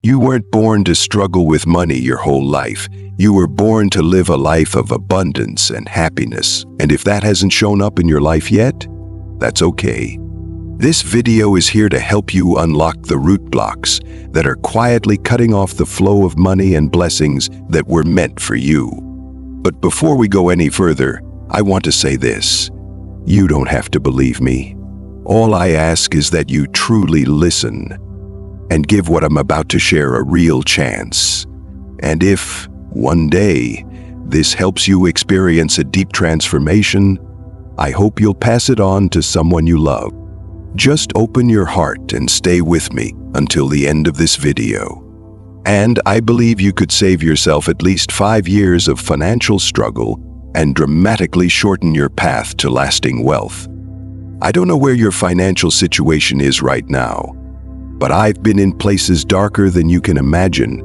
You weren't born to struggle with money your whole life. You were born to live a life of abundance and happiness. And if that hasn't shown up in your life yet, that's okay. This video is here to help you unlock the root blocks that are quietly cutting off the flow of money and blessings that were meant for you. But before we go any further, I want to say this. You don't have to believe me. All I ask is that you truly listen and give what I'm about to share a real chance. And if, one day, this helps you experience a deep transformation, I hope you'll pass it on to someone you love. Just open your heart and stay with me until the end of this video. And I believe you could save yourself at least 5 years of financial struggle and dramatically shorten your path to lasting wealth. I don't know where your financial situation is right now, but I've been in places darker than you can imagine,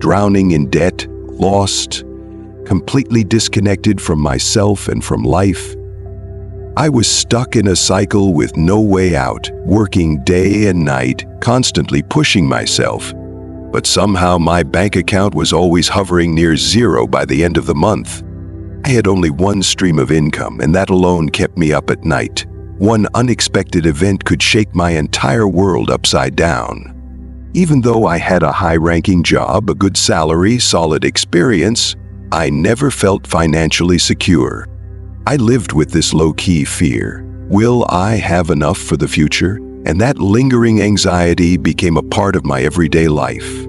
drowning in debt, lost, completely disconnected from myself and from life. I was stuck in a cycle with no way out, working day and night, constantly pushing myself. But somehow my bank account was always hovering near zero by the end of the month. I had only one stream of income, and that alone kept me up at night. One unexpected event could shake my entire world upside down. Even though I had a high-ranking job, a good salary, solid experience, I never felt financially secure. I lived with this low-key fear. Will I have enough for the future? And that lingering anxiety became a part of my everyday life.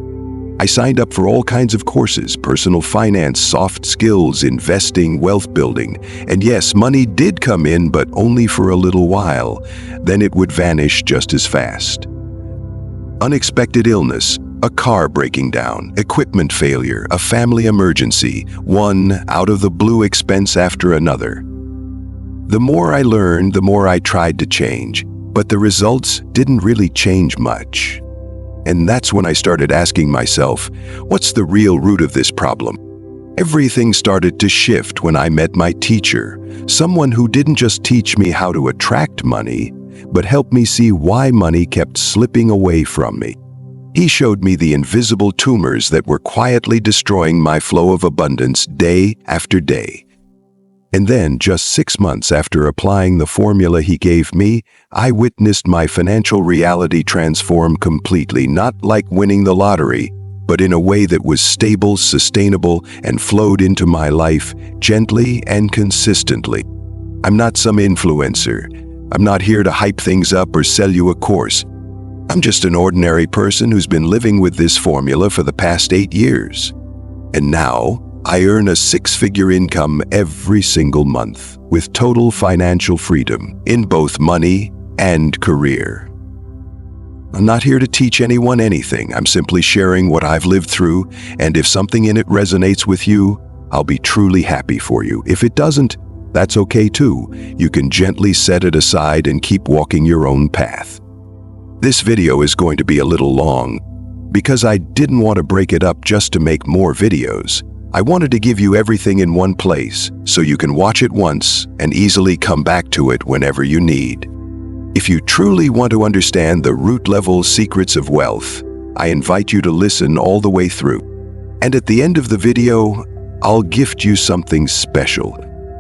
I signed up for all kinds of courses: personal finance, soft skills, investing, wealth building. And yes, money did come in, but only for a little while. Then it would vanish just as fast. Unexpected illness, a car breaking down, equipment failure, a family emergency, one out-of-the-blue expense after another. The more I learned, the more I tried to change, but the results didn't really change much. And that's when I started asking myself, what's the real root of this problem? Everything started to shift when I met my teacher, someone who didn't just teach me how to attract money, but helped me see why money kept slipping away from me. He showed me the invisible tumors that were quietly destroying my flow of abundance day after day. And then, just 6 months after applying the formula he gave me, I witnessed my financial reality transform completely, not like winning the lottery, but in a way that was stable, sustainable, and flowed into my life gently and consistently. I'm not some influencer. I'm not here to hype things up or sell you a course. I'm just an ordinary person who's been living with this formula for the past 8 years. And now, I earn a 6-figure income every single month, with total financial freedom in both money and career. I'm not here to teach anyone anything. I'm simply sharing what I've lived through, and if something in it resonates with you, I'll be truly happy for you. If it doesn't, that's okay too. You can gently set it aside and keep walking your own path. This video is going to be a little long, because I didn't want to break it up just to make more videos. I wanted to give you everything in one place, so you can watch it once and easily come back to it whenever you need. If you truly want to understand the root-level secrets of wealth, I invite you to listen all the way through. And at the end of the video, I'll gift you something special,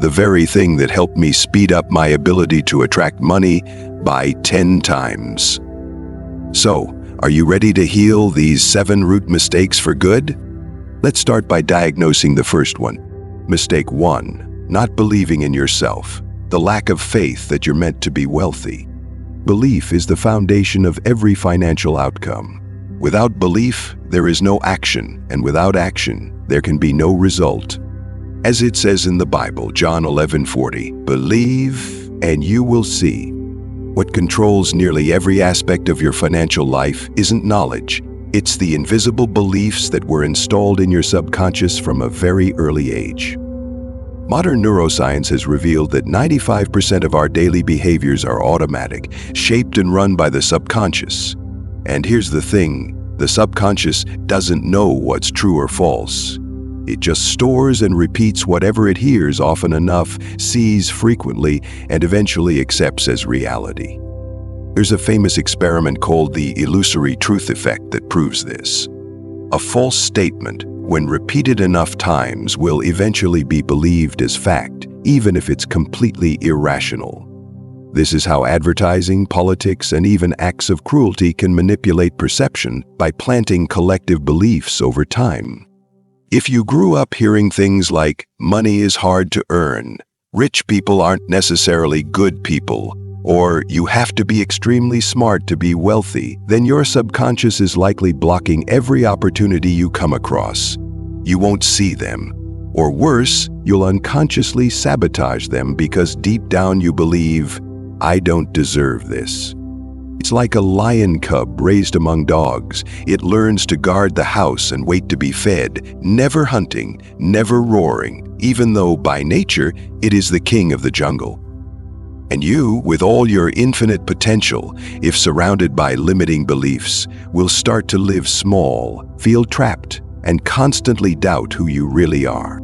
the very thing that helped me speed up my ability to attract money by 10 times. So, are you ready to heal these 7 root mistakes for good? Let's start by diagnosing the first one. Mistake 1, not believing in yourself. The lack of faith that you're meant to be wealthy. Belief is the foundation of every financial outcome. Without belief, there is no action, and without action, there can be no result. As it says in the Bible, John 11:40, "Believe and you will see." What controls nearly every aspect of your financial life isn't knowledge. It's the invisible beliefs that were installed in your subconscious from a very early age. Modern neuroscience has revealed that 95% of our daily behaviors are automatic, shaped and run by the subconscious. And here's the thing, the subconscious doesn't know what's true or false. It just stores and repeats whatever it hears often enough, sees frequently, and eventually accepts as reality. There's a famous experiment called the illusory truth effect that proves this. A false statement, when repeated enough times, will eventually be believed as fact, even if it's completely irrational. This is how advertising, politics, and even acts of cruelty can manipulate perception by planting collective beliefs over time. If you grew up hearing things like, money is hard to earn, rich people aren't necessarily good people, or you have to be extremely smart to be wealthy, then your subconscious is likely blocking every opportunity you come across. You won't see them. Or worse, you'll unconsciously sabotage them because deep down you believe, I don't deserve this. It's like a lion cub raised among dogs. It learns to guard the house and wait to be fed, never hunting, never roaring, even though by nature it is the king of the jungle. And you, with all your infinite potential, if surrounded by limiting beliefs, will start to live small, feel trapped, and constantly doubt who you really are.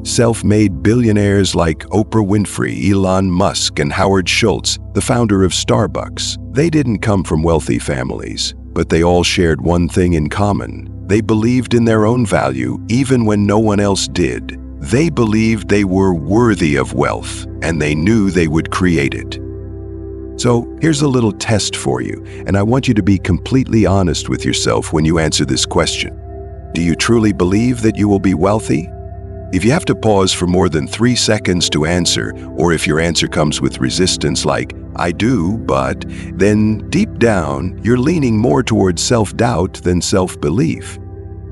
Self-made billionaires like Oprah Winfrey, Elon Musk, and Howard Schultz, the founder of Starbucks, they didn't come from wealthy families, but they all shared one thing in common. They believed in their own value even when no one else did. They believed they were worthy of wealth, and they knew they would create it. So here's a little test for you, and I want you to be completely honest with yourself when you answer this question. Do you truly believe that you will be wealthy? If you have to pause for more than 3 seconds to answer, or if your answer comes with resistance like, I do, but, then deep down, you're leaning more towards self-doubt than self-belief.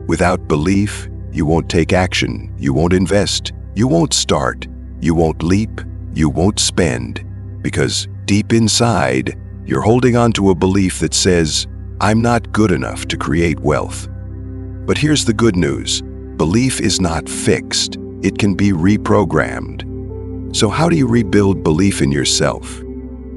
Without belief, you won't take action, you won't invest, you won't start, you won't leap, you won't spend, because deep inside, you're holding on to a belief that says, I'm not good enough to create wealth. But here's the good news. Belief is not fixed. It can be reprogrammed. So how do you rebuild belief in yourself?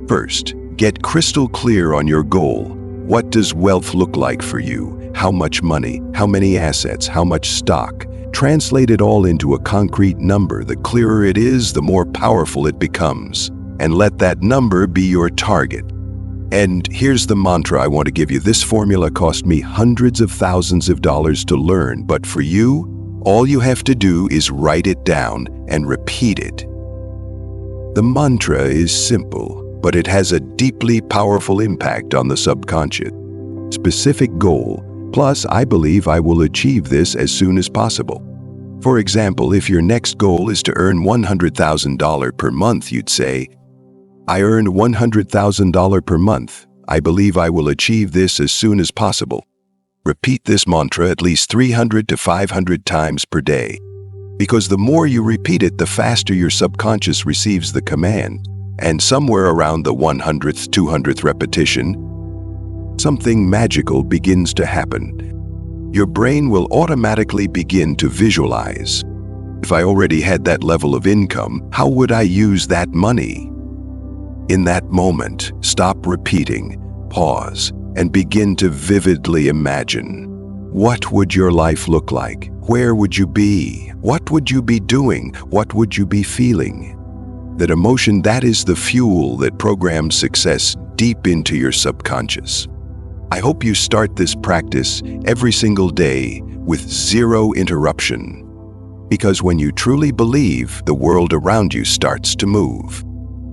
First, get crystal clear on your goal. What does wealth look like for you? How much money? How many assets? How much stock? Translate it all into a concrete number. The clearer it is, the more powerful it becomes. And let that number be your target. And here's the mantra I want to give you. This formula cost me hundreds of thousands of dollars to learn, but for you, all you have to do is write it down and repeat it. The mantra is simple, but it has a deeply powerful impact on the subconscious. Specific goal, plus I believe I will achieve this as soon as possible. For example, if your next goal is to earn $100,000 per month, you'd say, I earned $100,000 per month. I believe I will achieve this as soon as possible. Repeat this mantra at least 300 to 500 times per day. Because the more you repeat it, the faster your subconscious receives the command. And somewhere around the 100th, 200th repetition, something magical begins to happen. Your brain will automatically begin to visualize. If I already had that level of income, how would I use that money? In that moment, stop repeating, pause, and begin to vividly imagine. What would your life look like? Where would you be? What would you be doing? What would you be feeling? That emotion, that is the fuel that programs success deep into your subconscious. I hope you start this practice every single day with zero interruption. Because when you truly believe, the world around you starts to move.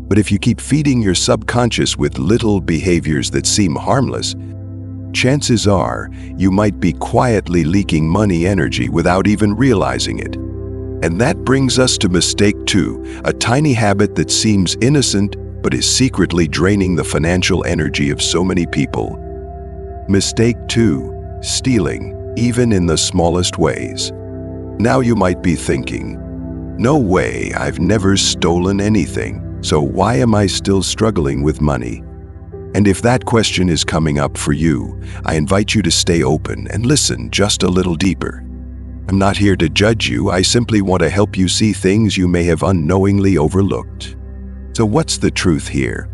But if you keep feeding your subconscious with little behaviors that seem harmless, chances are you might be quietly leaking money energy without even realizing it. And that brings us to mistake 2, a tiny habit that seems innocent but is secretly draining the financial energy of so many people. Mistake 2, stealing, even in the smallest ways. Now you might be thinking, no way, I've never stolen anything. So why am I still struggling with money? And if that question is coming up for you, I invite you to stay open and listen just a little deeper. I'm not here to judge you, I simply want to help you see things you may have unknowingly overlooked. So what's the truth here?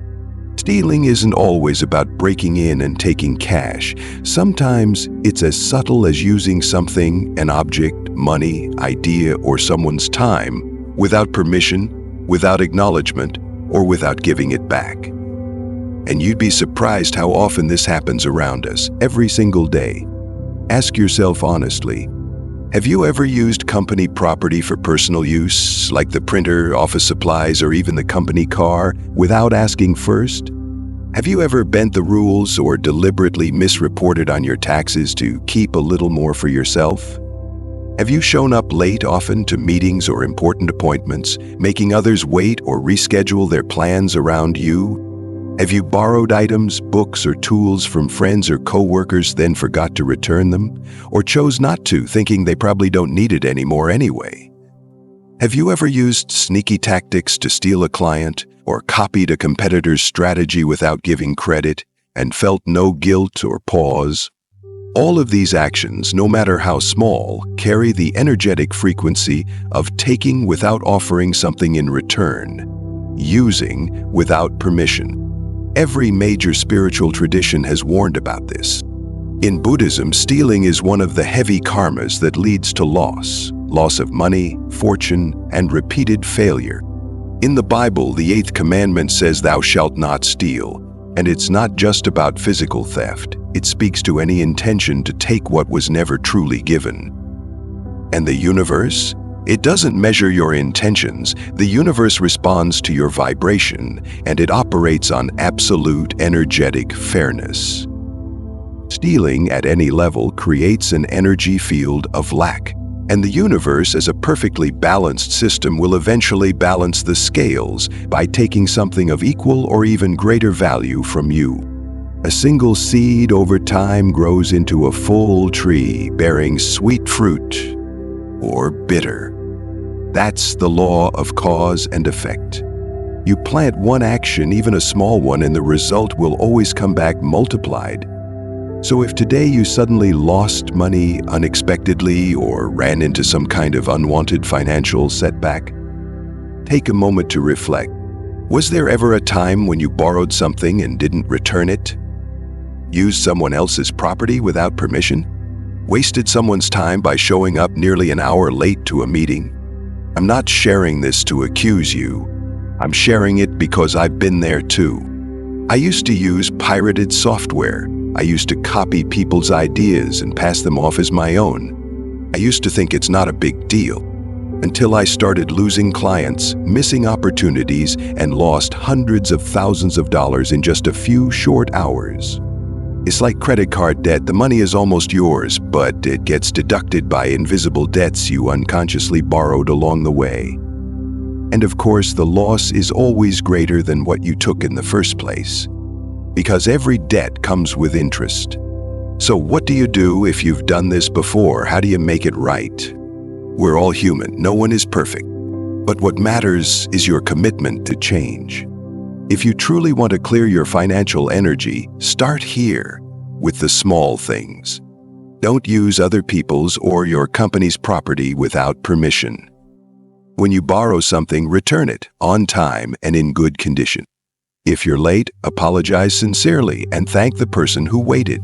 Stealing isn't always about breaking in and taking cash. Sometimes it's as subtle as using something, an object, money, idea, or someone's time, without permission, without acknowledgement, or without giving it back. And you'd be surprised how often this happens around us, every single day. Ask yourself honestly, have you ever used company property for personal use, like the printer, office supplies, or even the company car, without asking first? Have you ever bent the rules or deliberately misreported on your taxes to keep a little more for yourself? Have you shown up late often to meetings or important appointments, making others wait or reschedule their plans around you? Have you borrowed items, books, or tools from friends or coworkers, then forgot to return them, or chose not to, thinking they probably don't need it anymore anyway? Have you ever used sneaky tactics to steal a client, or copied a competitor's strategy without giving credit, and felt no guilt or pause? All of these actions, no matter how small, carry the energetic frequency of taking without offering something in return, using without permission. Every major spiritual tradition has warned about this. In Buddhism, stealing is one of the heavy karmas that leads to loss of money, fortune, and repeated failure. In the Bible, the 8th commandment says, "Thou shalt not steal," and it's not just about physical theft. It speaks to any intention to take what was never truly given. And the universe? It doesn't measure your intentions. The universe responds to your vibration, and it operates on absolute energetic fairness. Stealing at any level creates an energy field of lack, and the universe, as a perfectly balanced system, will eventually balance the scales by taking something of equal or even greater value from you. A single seed over time grows into a full tree bearing sweet fruit or bitter. That's the law of cause and effect. You plant one action, even a small one, and the result will always come back multiplied. So if today you suddenly lost money unexpectedly or ran into some kind of unwanted financial setback, take a moment to reflect. Was there ever a time when you borrowed something and didn't return it? Used someone else's property without permission? Wasted someone's time by showing up nearly an hour late to a meeting? I'm not sharing this to accuse you. I'm sharing it because I've been there too. I used to use pirated software. I used to copy people's ideas and pass them off as my own. I used to think it's not a big deal, until I started losing clients, missing opportunities, and lost hundreds of thousands of dollars in just a few short hours. It's like credit card debt. The money is almost yours, but it gets deducted by invisible debts you unconsciously borrowed along the way. And of course, the loss is always greater than what you took in the first place, because every debt comes with interest. So what do you do if you've done this before? How do you make it right? We're all human. No one is perfect. But what matters is your commitment to change. If you truly want to clear your financial energy, start here with the small things. Don't use other people's or your company's property without permission. When you borrow something, return it on time and in good condition. If you're late, apologize sincerely and thank the person who waited.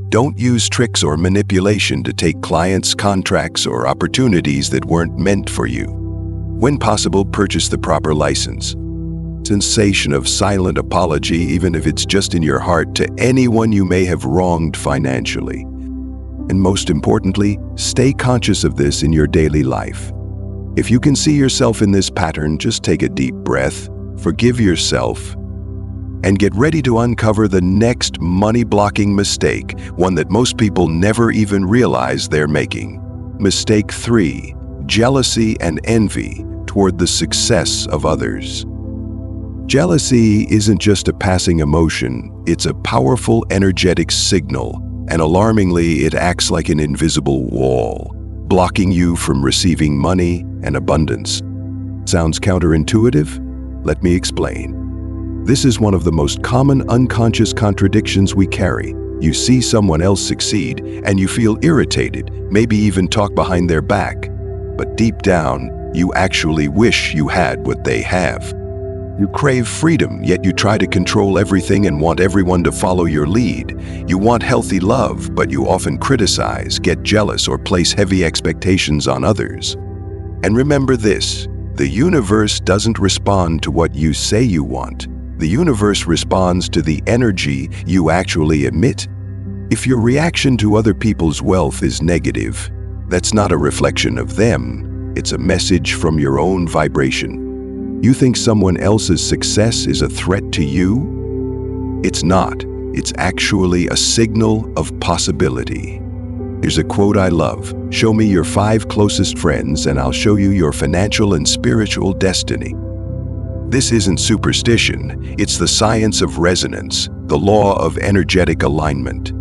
Don't use tricks or manipulation to take clients, contracts, or opportunities that weren't meant for you. When possible, purchase the proper license. Sensation of silent apology, even if it's just in your heart, to anyone you may have wronged financially. And most importantly, stay conscious of this in your daily life. If you can see yourself in this pattern, just take a deep breath, forgive yourself, and get ready to uncover the next money-blocking mistake, one that most people never even realize they're making. Mistake 3, jealousy and envy toward the success of others. Jealousy isn't just a passing emotion, it's a powerful energetic signal, and alarmingly, it acts like an invisible wall, blocking you from receiving money and abundance. Sounds counterintuitive? Let me explain. This is one of the most common unconscious contradictions we carry. You see someone else succeed, and you feel irritated, maybe even talk behind their back. But deep down, you actually wish you had what they have. You crave freedom, yet you try to control everything and want everyone to follow your lead. You want healthy love, but you often criticize, get jealous, or place heavy expectations on others. And remember this, the universe doesn't respond to what you say you want. The universe responds to the energy you actually emit. If your reaction to other people's wealth is negative, that's not a reflection of them, it's a message from your own vibration. You think someone else's success is a threat to you? It's not. It's actually a signal of possibility. Here's a quote I love: "Show me your 5 closest friends and I'll show you your financial and spiritual destiny." This isn't superstition, it's the science of resonance, the law of energetic alignment.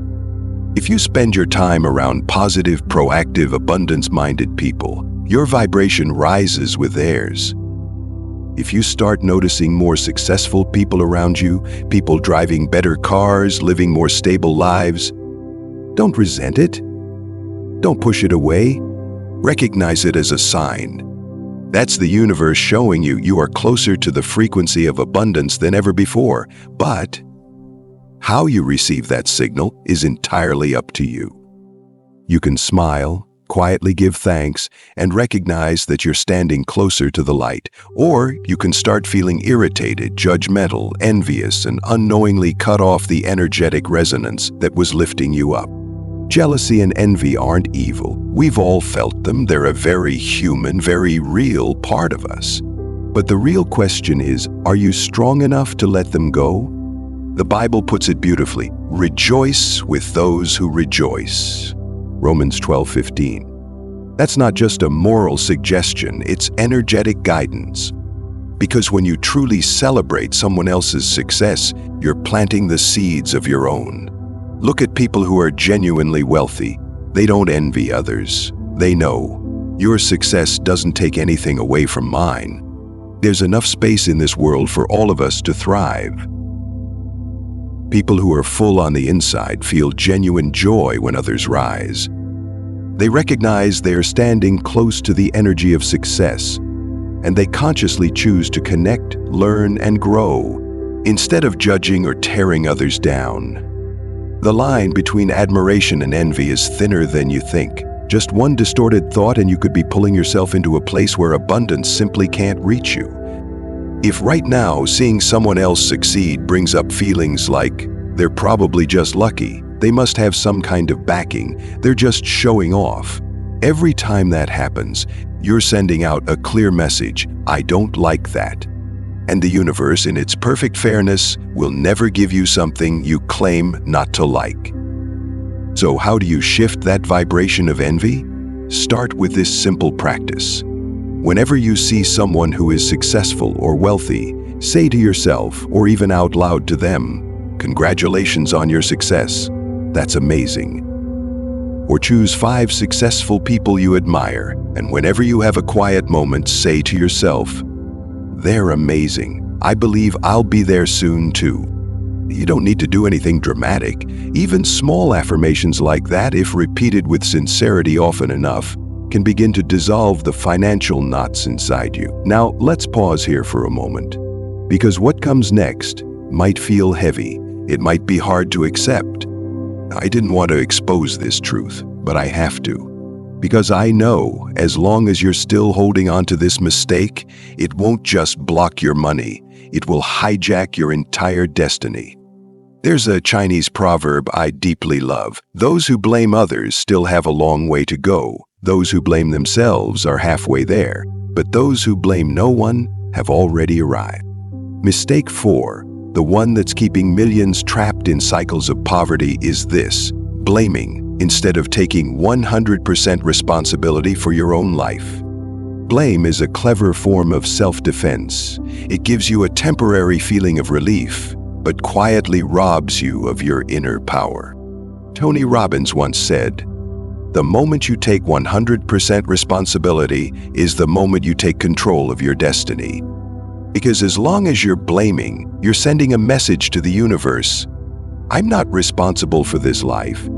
If you spend your time around positive, proactive, abundance-minded people, your vibration rises with theirs. If you start noticing more successful people around you, people driving better cars, living more stable lives, don't resent it. Don't push it away. Recognize it as a sign. That's the universe showing you are closer to the frequency of abundance than ever before. But how you receive that signal is entirely up to you. You can smile, quietly give thanks, and recognize that you're standing closer to the light. Or you can start feeling irritated, judgmental, envious, and unknowingly cut off the energetic resonance that was lifting you up. Jealousy and envy aren't evil. We've all felt them. They're a very human, very real part of us. But the real question is, are you strong enough to let them go? The Bible puts it beautifully: rejoice with those who rejoice. Romans 12:15. That's not just a moral suggestion, it's energetic guidance. Because when you truly celebrate someone else's success, you're planting the seeds of your own. Look at people who are genuinely wealthy. They don't envy others. They know, your success doesn't take anything away from mine. There's enough space in this world for all of us to thrive. People who are full on the inside feel genuine joy when others rise. They recognize they are standing close to the energy of success, and they consciously choose to connect, learn, and grow, instead of judging or tearing others down. The line between admiration and envy is thinner than you think. Just one distorted thought and you could be pulling yourself into a place where abundance simply can't reach you. If right now seeing someone else succeed brings up feelings like, they're probably just lucky, they must have some kind of backing, they're just showing off, every time that happens, you're sending out a clear message: I don't like that. And the universe, in its perfect fairness, will never give you something you claim not to like. So how do you shift that vibration of envy? Start with this simple practice. Whenever you see someone who is successful or wealthy, say to yourself, or even out loud to them, "Congratulations on your success. That's amazing." Or choose 5 successful people you admire, and whenever you have a quiet moment, say to yourself, "They're amazing. I believe I'll be there soon too." You don't need to do anything dramatic. Even small affirmations like that, if repeated with sincerity often enough, can begin to dissolve the financial knots inside you. Now, let's pause here for a moment, because what comes next might feel heavy. It might be hard to accept. I didn't want to expose this truth, but I have to. Because I know, as long as you're still holding on to this mistake, it won't just block your money, it will hijack your entire destiny. There's a Chinese proverb I deeply love: those who blame others still have a long way to go. Those who blame themselves are halfway there, but those who blame no one have already arrived. Mistake 4, the one that's keeping millions trapped in cycles of poverty, is this: blaming instead of taking 100% responsibility for your own life. Blame is a clever form of self-defense. It gives you a temporary feeling of relief, but quietly robs you of your inner power. Tony Robbins once said, "The moment you take 100% responsibility is the moment you take control of your destiny." Because as long as you're blaming, you're sending a message to the universe: I'm not responsible for this life.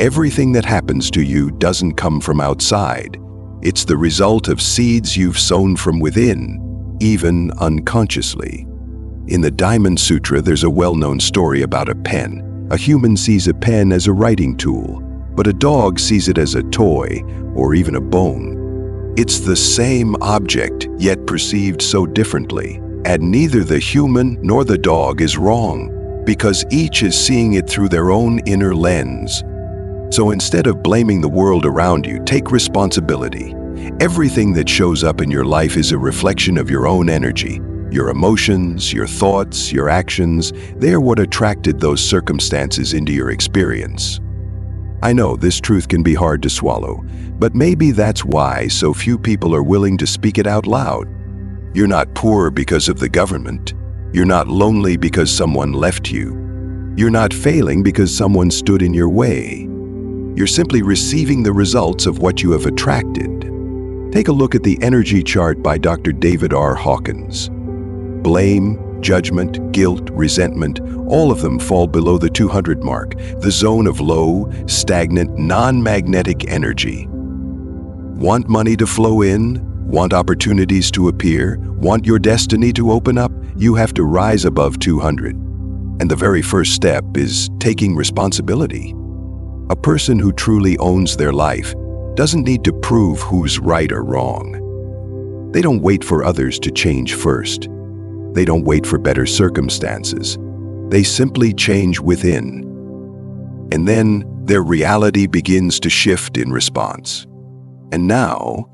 Everything that happens to you doesn't come from outside. It's the result of seeds you've sown from within, even unconsciously. In the Diamond Sutra, there's a well-known story about a pen. A human sees a pen as a writing tool, but a dog sees it as a toy or even a bone. It's the same object, yet perceived so differently, and neither the human nor the dog is wrong. because each is seeing it through their own inner lens. So instead of blaming the world around you, take responsibility. Everything that shows up in your life is a reflection of your own energy. Your emotions, your thoughts, your actions, they are what attracted those circumstances into your experience. I know this truth can be hard to swallow, but maybe that's why so few people are willing to speak it out loud. You're not poor because of the government. You're not lonely because someone left you. You're not failing because someone stood in your way. You're simply receiving the results of what you have attracted. Take a look at the energy chart by Dr. David R. Hawkins. Blame, judgment, guilt, resentment, all of them fall below the 200 mark, the zone of low, stagnant, non-magnetic energy. Want money to flow in? Want opportunities to appear? Want your destiny to open up? You have to rise above 200. And the very first step is taking responsibility. A person who truly owns their life doesn't need to prove who's right or wrong. They don't wait for others to change first. They don't wait for better circumstances. They simply change within. And then their reality begins to shift in response. And now,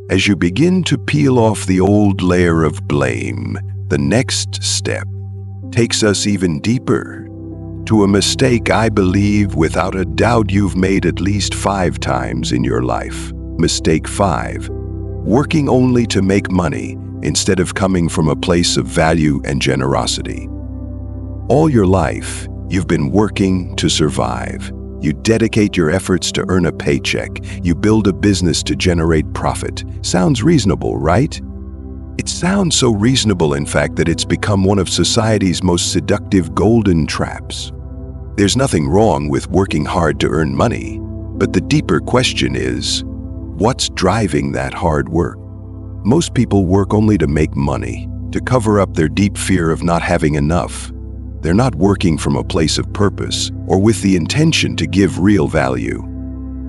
as you begin to peel off the old layer of blame, the next step takes us even deeper to a mistake I believe without a doubt you've made at least 5 times in your life. Mistake 5, working only to make money instead of coming from a place of value and generosity. All your life, you've been working to survive. You dedicate your efforts to earn a paycheck. You build a business to generate profit. Sounds reasonable, right? It sounds so reasonable, in fact, that it's become one of society's most seductive golden traps. There's nothing wrong with working hard to earn money, but the deeper question is, what's driving that hard work? Most people work only to make money, to cover up their deep fear of not having enough. They're not working from a place of purpose or with the intention to give real value.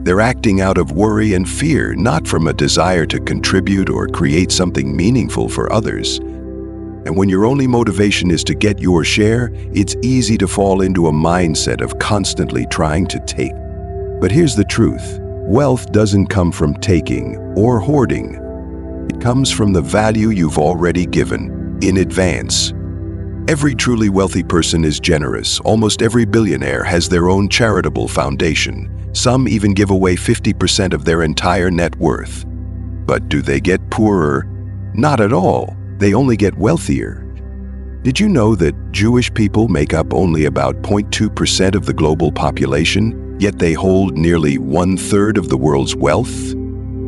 They're acting out of worry and fear, not from a desire to contribute or create something meaningful for others. And when your only motivation is to get your share, it's easy to fall into a mindset of constantly trying to take. But here's the truth. Wealth doesn't come from taking or hoarding. It comes from the value you've already given in advance. Every truly wealthy person is generous. Almost every billionaire has their own charitable foundation. Some even give away 50% of their entire net worth. But do they get poorer? Not at all. They only get wealthier. Did you know that Jewish people make up only about 0.2% of the global population, yet they hold nearly 1/3 of the world's wealth?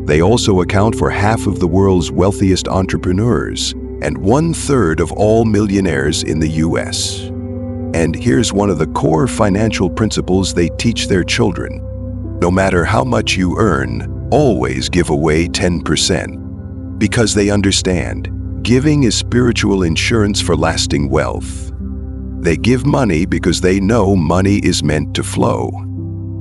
They also account for half of the world's wealthiest entrepreneurs and 1/3 of all millionaires in the US. And here's one of the core financial principles they teach their children. No matter how much you earn, always give away 10%. Because they understand, giving is spiritual insurance for lasting wealth. They give money because they know money is meant to flow.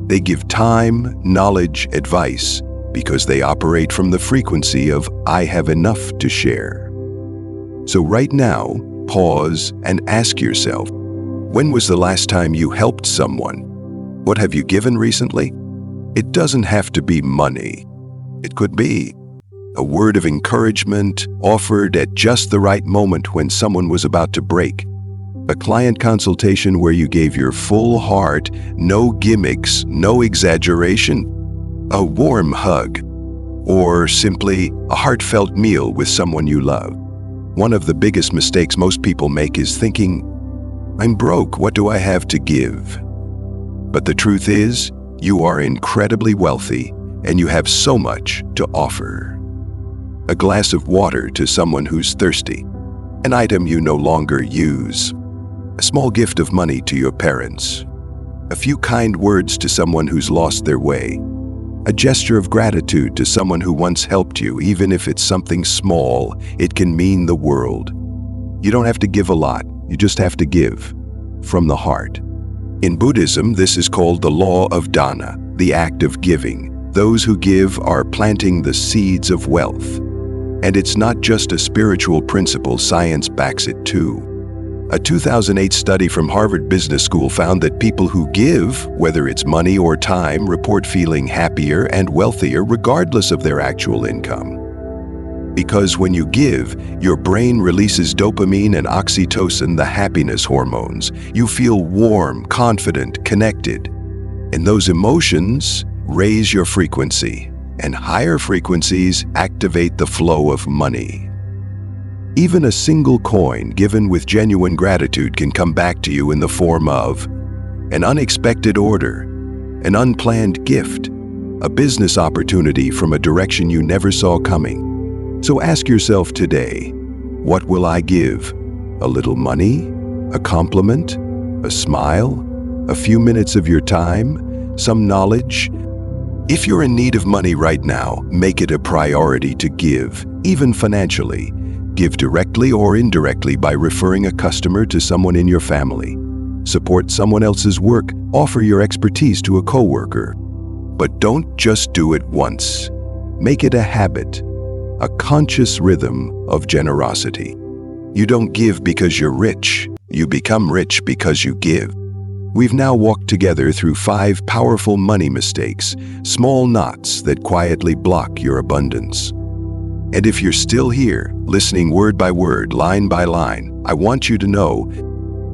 They give time, knowledge, advice, because they operate from the frequency of I have enough to share. So right now, pause and ask yourself, when was the last time you helped someone? What have you given recently? It doesn't have to be money. It could be a word of encouragement offered at just the right moment when someone was about to break. A client consultation where you gave your full heart, no gimmicks, no exaggeration. A warm hug, or simply a heartfelt meal with someone you love. One of the biggest mistakes most people make is thinking, I'm broke, what do I have to give? But the truth is, you are incredibly wealthy and you have so much to offer. A glass of water to someone who's thirsty, an item you no longer use, a small gift of money to your parents, a few kind words to someone who's lost their way, a gesture of gratitude to someone who once helped you. Even if it's something small, it can mean the world. You don't have to give a lot, you just have to give from the heart. In Buddhism, this is called the law of dana, the act of giving. Those who give are planting the seeds of wealth. And it's not just a spiritual principle, science backs it too. A 2008 study from Harvard Business School found that people who give, whether it's money or time, report feeling happier and wealthier regardless of their actual income. Because when you give, your brain releases dopamine and oxytocin, the happiness hormones. You feel warm, confident, connected. And those emotions raise your frequency, and higher frequencies activate the flow of money. Even a single coin given with genuine gratitude can come back to you in the form of an unexpected order, an unplanned gift, a business opportunity from a direction you never saw coming. So ask yourself today, what will I give? A little money? A compliment? A smile? A few minutes of your time? Some knowledge? If you're in need of money right now, make it a priority to give, even financially. Give directly or indirectly by referring a customer to someone in your family. Support someone else's work, offer your expertise to a coworker. But don't just do it once. Make it a habit, a conscious rhythm of generosity. You don't give because you're rich. You become rich because you give. We've now walked together through 5 powerful money mistakes, small knots that quietly block your abundance. And if you're still here, listening word by word, line by line, I want you to know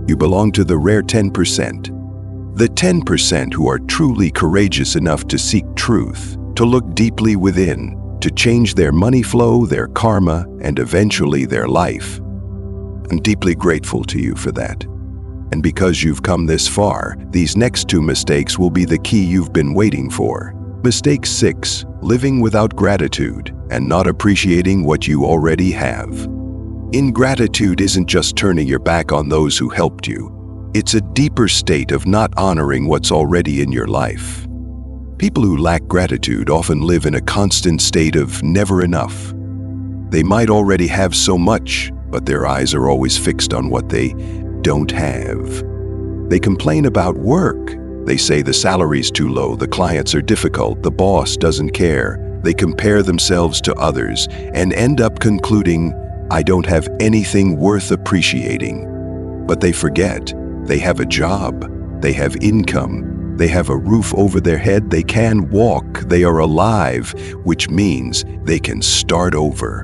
you belong to the rare 10%. The 10% who are truly courageous enough to seek truth, to look deeply within, to change their money flow, their karma, and eventually their life. I'm deeply grateful to you for that. And because you've come this far, these next 2 mistakes will be the key you've been waiting for. Mistake 6, living without gratitude and not appreciating what you already have. Ingratitude isn't just turning your back on those who helped you. It's a deeper state of not honoring what's already in your life. People who lack gratitude often live in a constant state of never enough. They might already have so much, but their eyes are always fixed on what they don't have. They complain about work. They say the salary's too low, the clients are difficult, the boss doesn't care. They compare themselves to others and end up concluding, I don't have anything worth appreciating. But they forget, they have a job, they have income, they have a roof over their head, they can walk, they are alive, which means they can start over.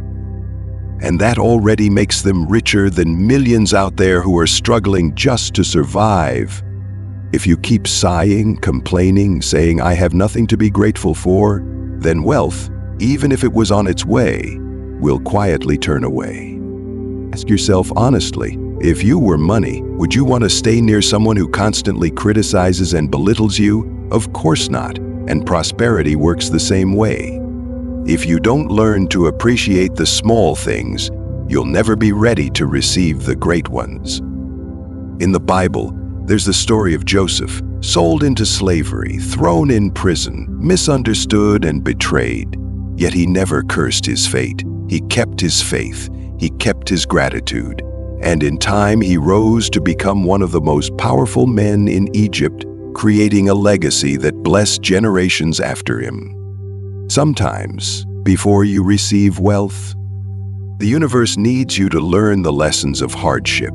And that already makes them richer than millions out there who are struggling just to survive. If you keep sighing, complaining, saying, I have nothing to be grateful for, then wealth, even if it was on its way, will quietly turn away. Ask yourself honestly, if you were money, would you want to stay near someone who constantly criticizes and belittles you? Of course not, and prosperity works the same way. If you don't learn to appreciate the small things, you'll never be ready to receive the great ones. In the Bible, there's the story of Joseph, sold into slavery, thrown in prison, misunderstood and betrayed. Yet he never cursed his fate. He kept his faith. He kept his gratitude. And in time, he rose to become one of the most powerful men in Egypt, creating a legacy that blessed generations after him. Sometimes, before you receive wealth, the universe needs you to learn the lessons of hardship.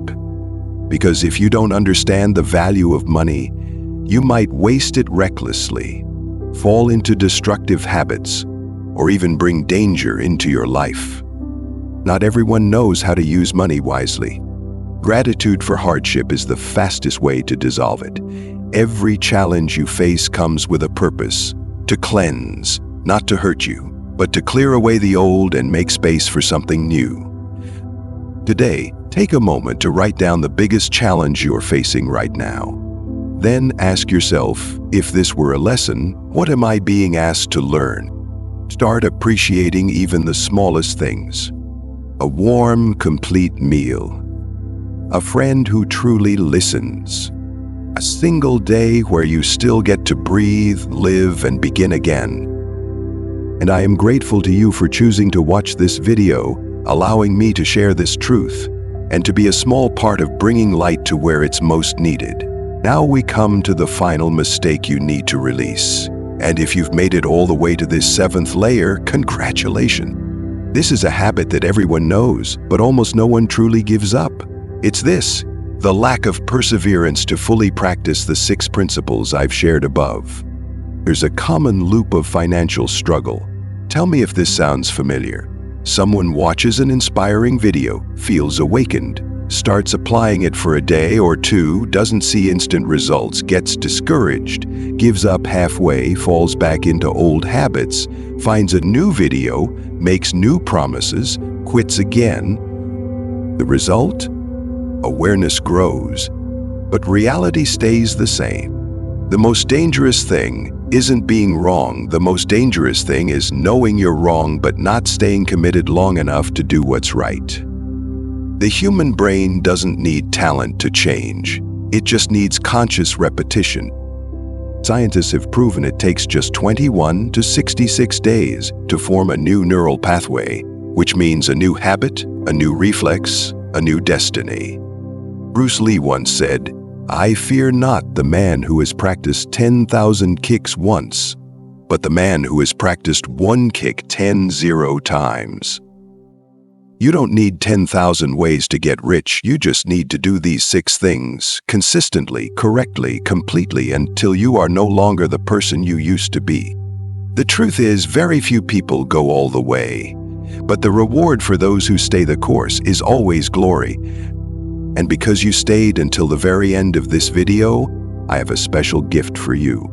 Because if you don't understand the value of money, you might waste it recklessly, fall into destructive habits, or even bring danger into your life. Not everyone knows how to use money wisely. Gratitude for hardship is the fastest way to dissolve it. Every challenge you face comes with a purpose, to cleanse, not to hurt you, but to clear away the old and make space for something new. Today, take a moment to write down the biggest challenge you're facing right now. Then ask yourself, if this were a lesson, what am I being asked to learn? Start appreciating even the smallest things. A warm, complete meal. A friend who truly listens. A single day where you still get to breathe, live, and begin again. And I am grateful to you for choosing to watch this video, allowing me to share this truth, and to be a small part of bringing light to where it's most needed. Now we come to the final mistake you need to release. And if you've made it all the way to this 7th layer, congratulations. This is a habit that everyone knows, but almost no one truly gives up. It's this: The lack of perseverance to fully practice the 6 principles I've shared above. There's a common loop of financial struggle. Tell me if this sounds familiar. Someone watches an inspiring video, feels awakened, starts applying it for a day or two, doesn't see instant results, gets discouraged, gives up halfway, falls back into old habits, finds a new video, makes new promises, quits again. The result? Awareness grows, but reality stays the same. The most dangerous thing isn't being wrong. The most dangerous thing is knowing you're wrong but not staying committed long enough to do what's right. The human brain doesn't need talent to change. It just needs conscious repetition. Scientists have proven it takes just 21 to 66 days to form a new neural pathway, which means a new habit, a new reflex, a new destiny. Bruce Lee once said, "I fear not the man who has practiced 10,000 kicks once, but the man who has practiced one kick 10 times." You don't need 10,000 ways to get rich. You just need to do these 6 things consistently, correctly, completely, until you are no longer the person you used to be. The truth is, very few people go all the way, but the reward for those who stay the course is always glory. And because you stayed until the very end of this video, I have a special gift for you.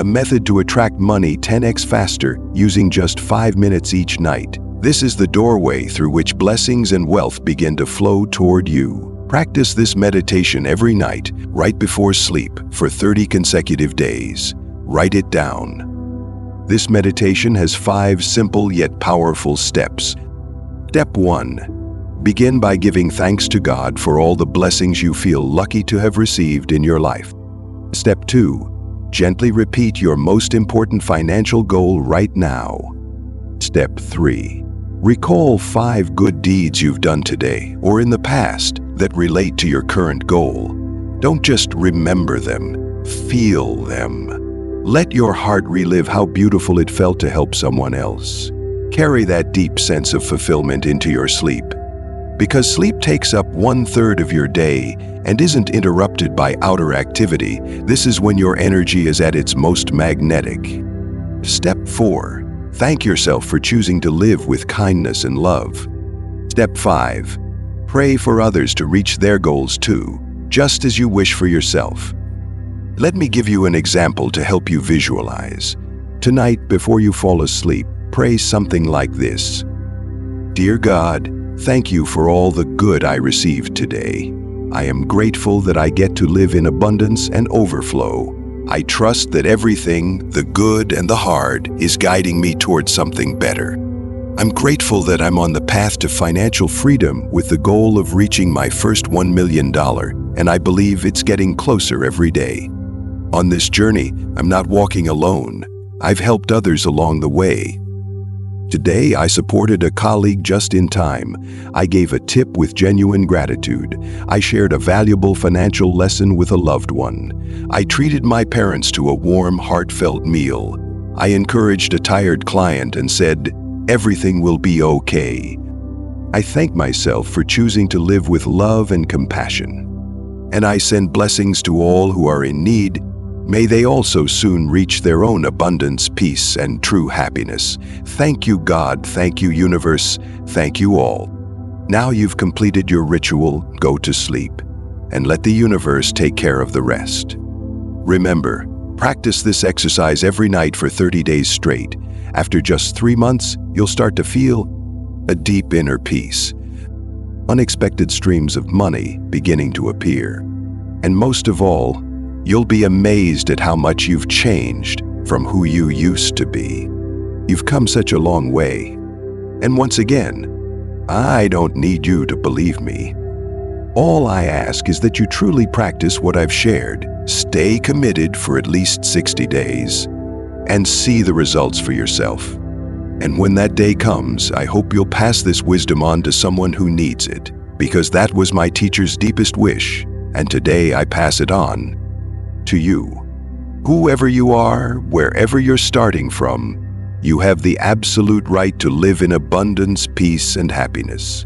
A method to attract money 10x faster using just 5 minutes each night. This is the doorway through which blessings and wealth begin to flow toward you. Practice this meditation every night, right before sleep, for 30 consecutive days. Write it down. This meditation has 5 simple yet powerful steps. Step 1. Begin by giving thanks to God for all the blessings you feel lucky to have received in your life. Step 2. Gently repeat your most important financial goal right now. Step 3. Recall 5 good deeds you've done today or in the past that relate to your current goal. Don't just remember them, feel them. Let your heart relive how beautiful it felt to help someone else. Carry that deep sense of fulfillment into your sleep. Because sleep takes up 1/3 of your day and isn't interrupted by outer activity, this is when your energy is at its most magnetic. Step 4. Thank yourself for choosing to live with kindness and love. Step 5. Pray for others to reach their goals too, just as you wish for yourself. Let me give you an example to help you visualize. Tonight, before you fall asleep, pray something like this. Dear God, thank you for all the good I received today. I am grateful that I get to live in abundance and overflow. I trust that everything, the good and the hard, is guiding me towards something better. I'm grateful that I'm on the path to financial freedom with the goal of reaching my first $1 million, and I believe it's getting closer every day. On this journey, I'm not walking alone. I've helped others along the way. Today, I supported a colleague just in time. I gave a tip with genuine gratitude. I shared a valuable financial lesson with a loved one. I treated my parents to a warm, heartfelt meal. I encouraged a tired client and said, "Everything will be okay." I thank myself for choosing to live with love and compassion. And I send blessings to all who are in need. May they also soon reach their own abundance, peace, and true happiness. Thank you, God. Thank you, universe. Thank you all. Now you've completed your ritual, go to sleep, and let the universe take care of the rest. Remember, practice this exercise every night for 30 days straight. After just 3 months, you'll start to feel a deep inner peace. Unexpected streams of money beginning to appear. And most of all, you'll be amazed at how much you've changed from who you used to be. You've come such a long way. And once again, I don't need you to believe me. All I ask is that you truly practice what I've shared. Stay committed for at least 60 days and see the results for yourself. And when that day comes, I hope you'll pass this wisdom on to someone who needs it, because that was my teacher's deepest wish, and today I pass it on to you. Whoever you are, wherever you're starting from, you have the absolute right to live in abundance, peace, and happiness.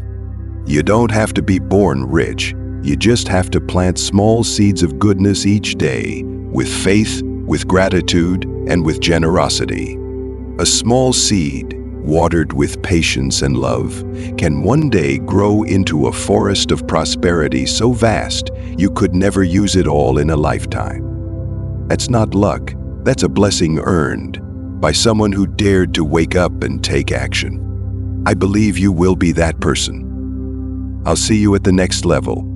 You don't have to be born rich. You just have to plant small seeds of goodness each day, with faith, with gratitude, and with generosity. A small seed, watered with patience and love, can one day grow into a forest of prosperity so vast you could never use it all in a lifetime. That's not luck, that's a blessing earned by someone who dared to wake up and take action. I believe you will be that person. I'll see you at the next level,